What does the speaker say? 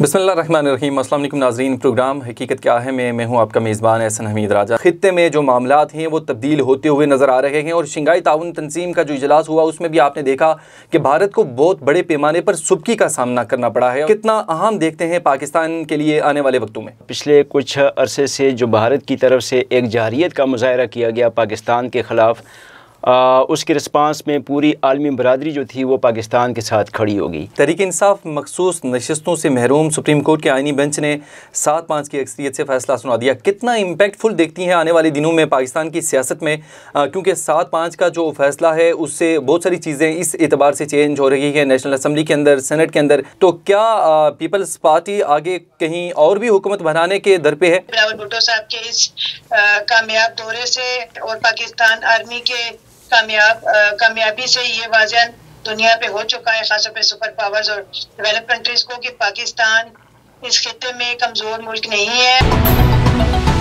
बिस्मिल्लाहिर्रहमानिर्रहीम। अस्सलाम वालेकुम नाज़रीन, प्रोग्राम हकीकत क्या है में मैं हूँ आपका मेज़बान एहसन हमीद राजा। ख़ित्ते में जो मामलात हैं वो तब्दील होते हुए नज़र आ रहे हैं और शंघाई ताउन तंजीम का जो इजलास हुआ उसमें भी आपने देखा कि भारत को बहुत बड़े पैमाने पर सुबकी का सामना करना पड़ा है। कितना अहम देखते हैं पाकिस्तान के लिए आने वाले वक्तों में। पिछले कुछ अरसे से जो भारत की तरफ से एक जारहियत का मुज़ाहरा किया गया पाकिस्तान के ख़िलाफ़, उसके रिस्पांस में पूरी आलमी बरादरी जो थी वो पाकिस्तान के साथ खड़ी हो गई। तहरीक इंसाफ मखसूस नशस्तों से महरूम सुप्रीम कोर्ट के आइनी बेंच ने 7-5 की अक्सरियत से फैसला सुना दिया। कितना इम्पैक्टफुल देखती हैं आने वाले दिनों में पाकिस्तान की सियासत में, क्योंकि 7-5 का जो फैसला है उससे बहुत सारी चीज़ें इस एतबार से चेंज हो रही है नेशनल असम्बली के अंदर, सेनेट के अंदर। तो क्या पीपल्स पार्टी आगे कहीं और भी हुकूमत बनाने के दर पे है? बिलावल भुट्टो साहब के इस कामयाब दौरे से और पाकिस्तान आर्मी के कामयाबी से ये वाज़ह दुनिया पे हो चुका है, खासतौर पे सुपर पावर्स और डेवलप कंट्रीज को, कि पाकिस्तान इस खित्ते में कमज़ोर मुल्क नहीं है।